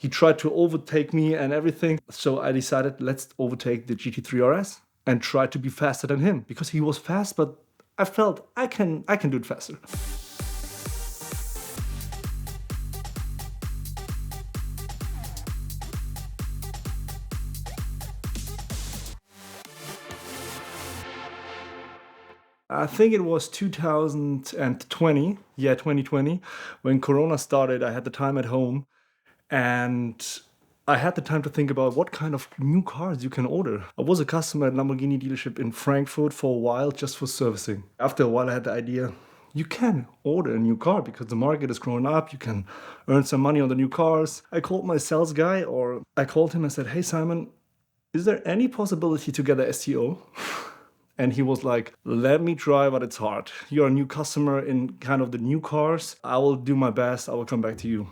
He tried to overtake me and everything. So I decided, let's overtake the GT3 RS and try to be faster than him, because he was fast, but I felt I can do it faster. I think it was 2020, 2020, when Corona started. I had the time at home, and I had the time to think about what kind of new cars you can order. I was a customer at Lamborghini dealership in Frankfurt for a while, just for servicing. After a while, I had the idea, you can order a new car because the market is growing up. You can earn some money on the new cars. I called my sales guy, or I called him and said, hey, Simon, is there any possibility to get a STO? And he was like, let me try, but it's hard. You're a new customer in kind of the new cars. I will do my best. I will come back to you.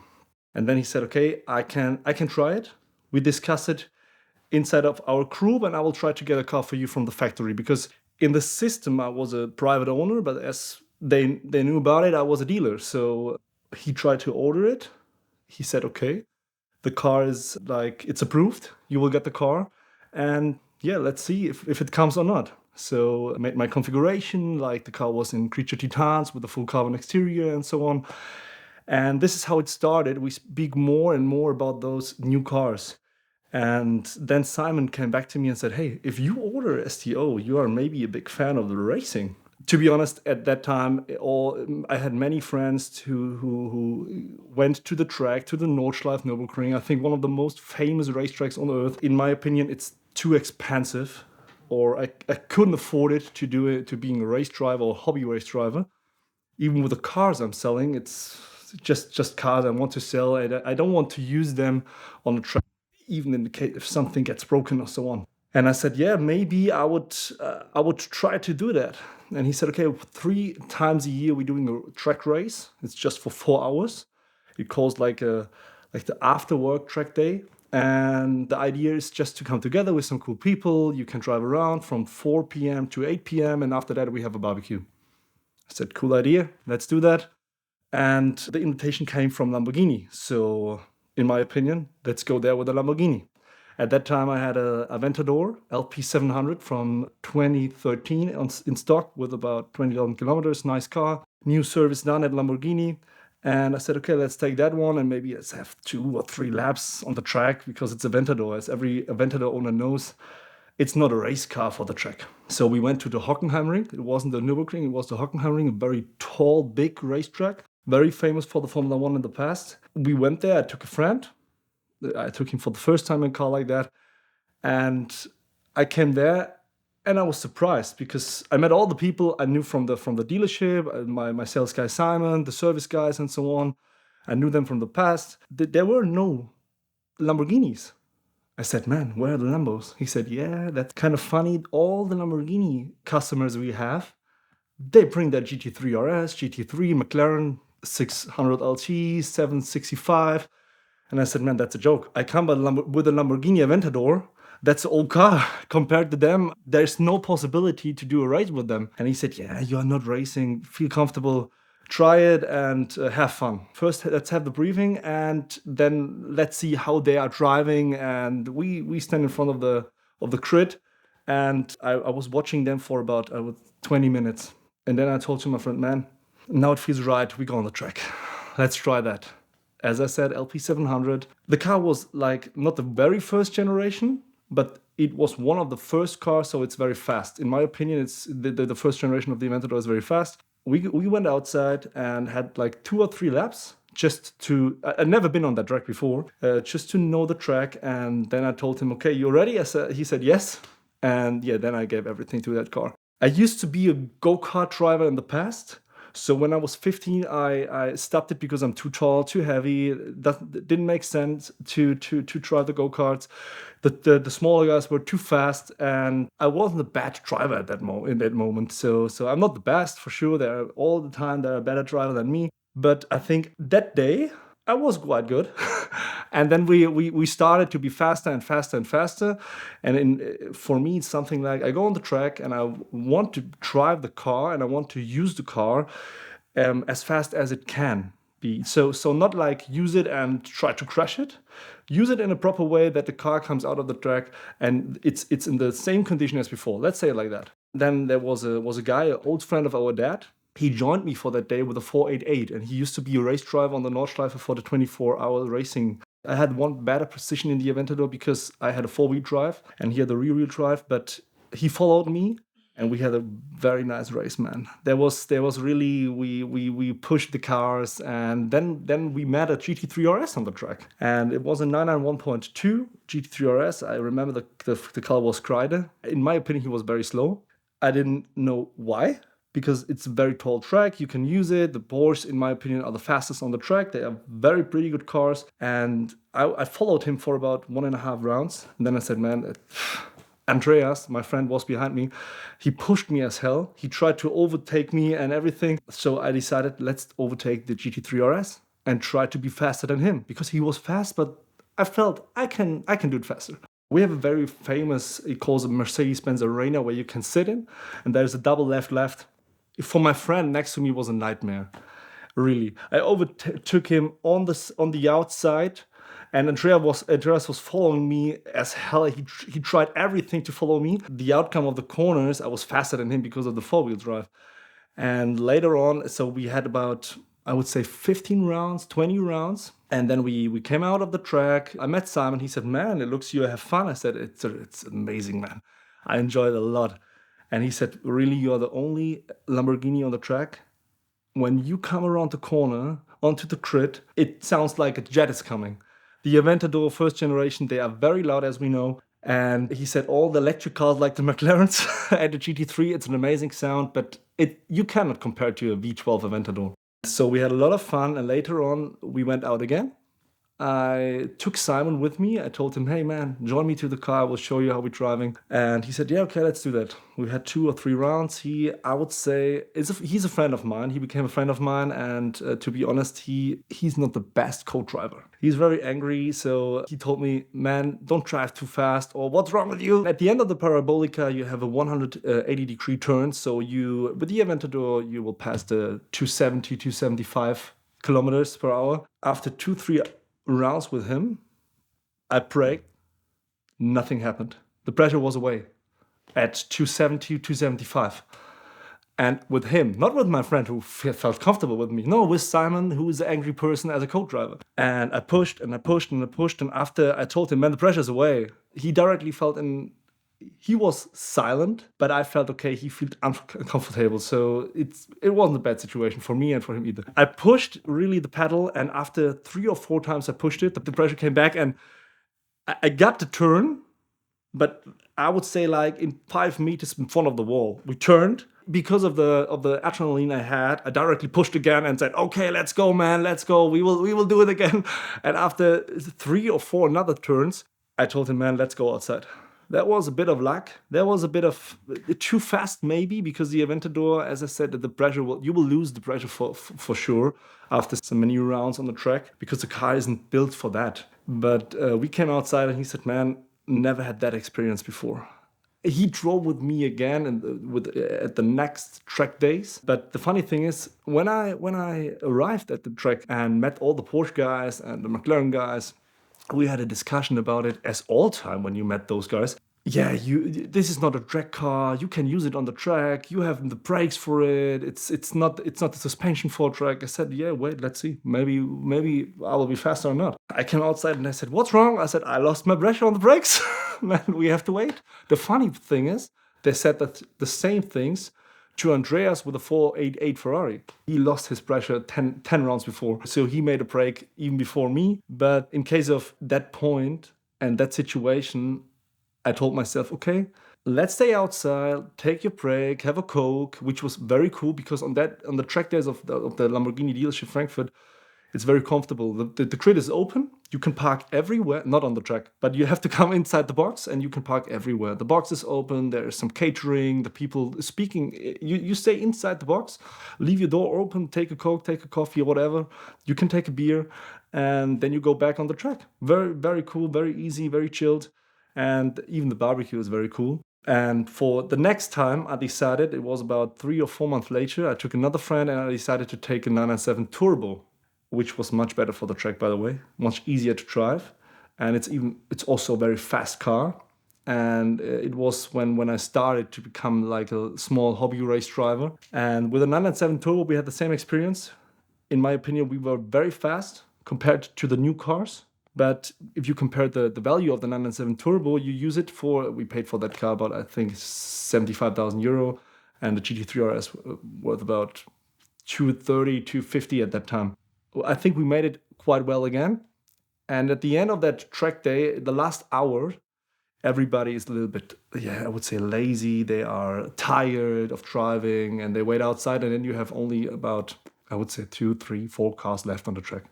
And then he said, okay, I can try it. We discussed it inside of our group, and I will try to get a car for you from the factory, because in the system I was a private owner, but as they knew about it, I was a dealer. So he tried to order it. He said, okay, the car is like, it's approved. You will get the car. And yeah, let's see if it comes or not. So I made my configuration, like the car was in creature titans with a full carbon exterior and so on. And this is how it started. We speak more and more about those new cars. And then Simon came back to me and said, hey, if you order STO, you are maybe a big fan of the racing. To be honest, at that time, I had many friends who went to the track, to the Nordschleife Nürburgring. I think one of the most famous racetracks on earth. In my opinion, it's too expensive, or I couldn't afford it to do it, to being a race driver or hobby race driver. Even with the cars I'm selling, it's just cars I want to sell. I don't want to use them on the track, even in the case if something gets broken or so on. And I said, yeah, maybe I would try to do that. And he said, okay, 3 times a year we're doing a track race. It's just for 4 hours. It calls like the after work track day. And the idea is just to come together with some cool people. You can drive around from 4 p.m. to 8 p.m. And after that, we have a barbecue. I said, cool idea. Let's do that. And the invitation came from Lamborghini. So in my opinion, let's go there with a Lamborghini. At that time, I had a Aventador LP700 from 2013 in stock with about 20,000 kilometers. Nice car. New service done at Lamborghini. And I said, okay, let's take that one and maybe let's have 2 or 3 laps on the track, because it's Aventador. As every Aventador owner knows, it's not a race car for the track. So we went to the Hockenheimring. It wasn't the Nürburgring, it was the Hockenheimring, a very tall, big racetrack, very famous for the Formula One in the past. We went there, I took a friend. I took him for the first time in a car like that. And I came there and I was surprised, because I met all the people I knew from the dealership, my sales guy Simon, the service guys and so on. I knew them from the past. There were no Lamborghinis. I said, man, where are the Lambos? He said, yeah, that's kind of funny. All the Lamborghini customers we have, they bring their GT3 RS, GT3, McLaren 600 LT, 765. And I said, man, that's a joke. I come with a Lamborghini Aventador. That's an old car. Compared to them, there's no possibility to do a race with them. And he said, yeah, you're not racing. Feel comfortable. Try it and have fun. First, let's have the briefing, and then let's see how they are driving. And we stand in front of the grid, and I was watching them for about 20 minutes. And then I told to my friend, man, now it feels right. We go on the track. Let's try that. As I said, LP700. The car was like not the very first generation, but it was one of the first cars, so it's very fast. In my opinion, it's the first generation of the Aventador is very fast. We went outside and had like 2 or 3 laps just to, I'd never been on that track before, just to know the track. And then I told him, okay, you ready? He said, yes. And yeah, then I gave everything to that car. I used to be a go-kart driver in the past. So when I was 15, I stopped it because I'm too tall, too heavy. That didn't make sense to drive the go-karts. The smaller guys were too fast, and I wasn't a bad driver at in that moment. So I'm not the best for sure. All the time there are better drivers than me. But I think that day I was quite good. And then we started to be faster and faster and faster. And for me, it's something like I go on the track and I want to drive the car and I want to use the car as fast as it can. be. So not like use it and try to crash it. Use it in a proper way that the car comes out of the track and it's in the same condition as before. Let's say it like that. Then there was a guy, an old friend of our dad. He joined me for that day with a 488, and he used to be a race driver on the Nordschleife for the 24-hour racing. I had one better position in the Aventador because I had a four-wheel drive and he had a rear-wheel drive, but he followed me and we had a very nice race, man. There was really we pushed the cars, and then we met a GT3 RS on the track, and it was a 991.2 GT3 RS. I remember the color was Kreide. In my opinion, he was very slow. I didn't know why, because it's a very tall track. You can use it. The Porsche, in my opinion, are the fastest on the track. They are very pretty good cars. And I followed him for about 1.5 rounds. And then I said, man, Andreas, my friend, was behind me. He pushed me as hell. He tried to overtake me and everything. So I decided, let's overtake the GT3 RS and try to be faster than him, because he was fast, but I felt I can do it faster. We have a very famous, it calls a Mercedes-Benz Arena, where you can sit in, and there's a double left. For my friend next to me, was a nightmare. Really, I overtook him on the outside, and Andreas was following me as hell. He tried everything to follow me. The outcome of the corners, I was faster than him because of the four-wheel drive. And later on, so we had about, I would say, 15 rounds, 20 rounds. And then we came out of the track. I met Simon. He said, man, it looks you have fun. I said, it's amazing, man. I enjoyed it a lot. And he said, really, you're the only Lamborghini on the track? When you come around the corner onto the grid, it sounds like a jet is coming. The Aventador first generation, they are very loud, as we know. And he said all the electric cars like the McLarens and the GT3, it's an amazing sound, but you cannot compare it to a V12 Aventador. So we had a lot of fun, and later on we went out again. I took Simon with me. I told him, hey man, join me to the car. We'll show you how we're driving. And he said, yeah, okay, let's do that. We had 2 or 3 rounds. I would say, he's a friend of mine. He became a friend of mine. And to be honest, he's not the best co-driver. He's very angry. So he told me, man, don't drive too fast, or what's wrong with you? At the end of the Parabolica, you have a 180-degree turn. So with the Aventador, you will pass the 270, 275 kilometers per hour. After 2-3 rounds with him, I braked, nothing happened. The pressure was away at 270, 275. And with him, not with my friend who felt comfortable with me, no, with Simon, who is an angry person as a co-driver. And I pushed and I pushed and I pushed, and after I told him, man, the pressure's away, he directly felt he was silent, but I felt okay, he felt uncomfortable. So it wasn't a bad situation for me and for him either. I pushed really the pedal, and after 3 or 4 times I pushed it, the pressure came back, and I got the turn, but I would say like in 5 meters in front of the wall. We turned. Because of the adrenaline I had, I directly pushed again and said, okay, let's go, man, let's go. We will do it again. And after 3 or 4 another turns, I told him, man, let's go outside. That was a bit of luck. There was a bit of too fast, maybe, because the Aventador, as I said, the pressure you will lose the pressure for sure after so many rounds on the track, because the car isn't built for that. But we came outside and he said, man, never had that experience before. He drove with me again at the next track days. But the funny thing is, when I arrived at the track and met all the Porsche guys and the McLaren guys, we had a discussion about it, as all time when you met those guys. Yeah, this is not a drag car. You can use it on the track. You have the brakes for it. It's not the suspension for a track. I said, yeah, wait, let's see. Maybe I will be faster or not. I came outside and I said, what's wrong? I said, I lost my pressure on the brakes. Man, we have to wait. The funny thing is, they said that the same things to Andreas with a 488 Ferrari. He lost his pressure 10 rounds before. So he made a break even before me. But in case of that point and that situation, I told myself, okay, let's stay outside, take your break, have a Coke, which was very cool because on the track days of the Lamborghini dealership Frankfurt, it's very comfortable. The grid is open. You can park everywhere, not on the track, but you have to come inside the box and you can park everywhere. The box is open. There is some catering. The people speaking. You stay inside the box, leave your door open, take a Coke, take a coffee or whatever. You can take a beer and then you go back on the track. Very, very cool, very easy, very chilled. And even the barbecue is very cool. And for the next time, I decided, it was about 3 or 4 months later, I took another friend and I decided to take a 997 Turbo. which was much better for the track, by the way, much easier to drive. And it's also a very fast car. And it was when I started to become like a small hobby race driver. And with a 997 Turbo, we had the same experience. In my opinion, we were very fast compared to the new cars. But if you compare the value of the 997 Turbo, you use it for, we paid for that car about, I think, 75,000 euro. And the GT3 RS worth about 230, 250 at that time. I think we made it quite well again. And at the end of that track day, the last hour, everybody is a little bit, I would say lazy. They are tired of driving and they wait outside. And then you have only about, I would say 2, 3, 4 cars left on the track.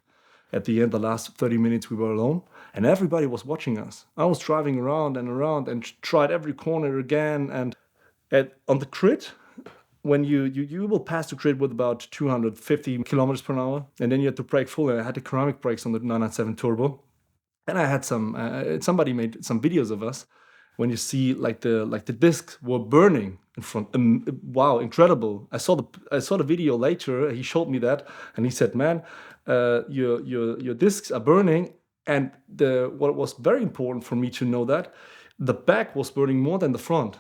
At the end, the last 30 minutes, we were alone and everybody was watching us. I was driving around and tried every corner again. And on the grid, when you will pass the grid with about 250 kilometers per hour, and then you had to brake full. And I had the ceramic brakes on the 997 Turbo. And I had somebody made some videos of us when you see like the discs were burning in front. Wow, incredible! I saw the video later. He showed me that, and he said, "Man, your discs are burning." And what was very important for me to know that the back was burning more than the front.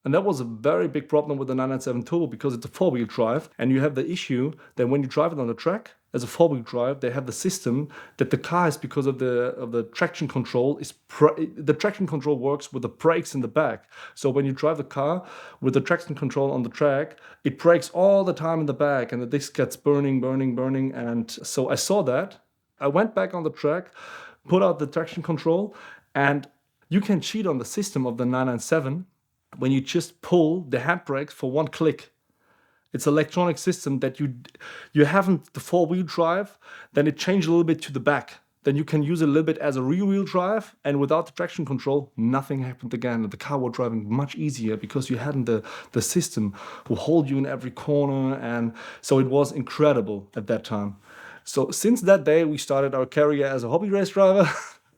And that was a very big problem with the 997 Turbo because it's a four-wheel drive, and you have the issue that when you drive it on the track as a four-wheel drive, they have the system that the car is, because of the traction control, the traction control works with the brakes in the back. So when you drive the car with the traction control on the track, it brakes all the time in the back, and the disc gets burning. And so I saw that. I went back on the track, put out the traction control, and you can cheat on the system of the 997 when you just pull the handbrakes for one click. It's an electronic system that you haven't the four-wheel drive, then it changed a little bit to the back. Then you can use it a little bit as a rear-wheel drive, and without the traction control, nothing happened again. The car was driving much easier because you hadn't the system who hold you in every corner, and so it was incredible at that time. So since that day, we started our career as a hobby race driver,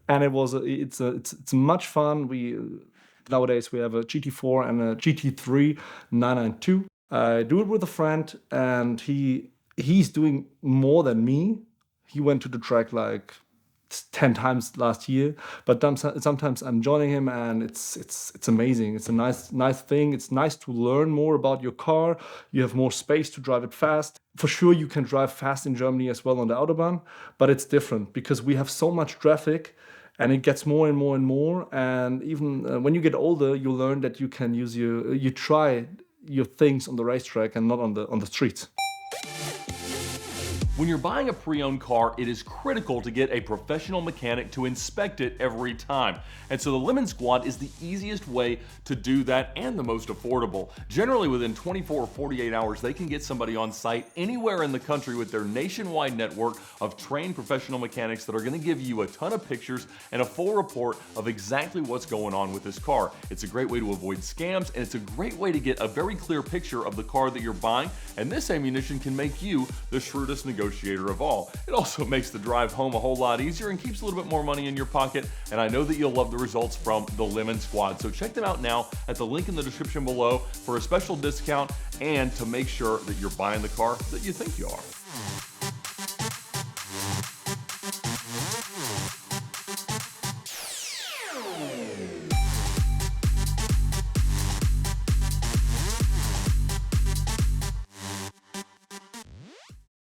and it's much fun. Nowadays we have a GT4 and a GT3 992. I do it with a friend, and he's doing more than me. He went to the track like 10 times last year, but sometimes I'm joining him, and it's amazing. It's a nice thing. It's nice to learn more about your car. You have more space to drive it fast. For sure, you can drive fast in Germany as well on the Autobahn, but it's different because we have so much traffic. And it gets more and more. And even when you get older, you learn that you can use you try your things on the racetrack and not on the streets. When you're buying a pre-owned car, it is critical to get a professional mechanic to inspect it every time. And so the Lemon Squad is the easiest way to do that and the most affordable. Generally within 24 or 48 hours, they can get somebody on site anywhere in the country with their nationwide network of trained professional mechanics that are going to give you a ton of pictures and a full report of exactly what's going on with this car. It's a great way to avoid scams, and it's a great way to get a very clear picture of the car that you're buying, and this ammunition can make you the shrewdest negotiator of all. It also makes the drive home a whole lot easier and keeps a little bit more money in your pocket, and I know that you'll love the results from the Lemon Squad. So check them out now at the link in the description below for a special discount and to make sure that you're buying the car that you think you are.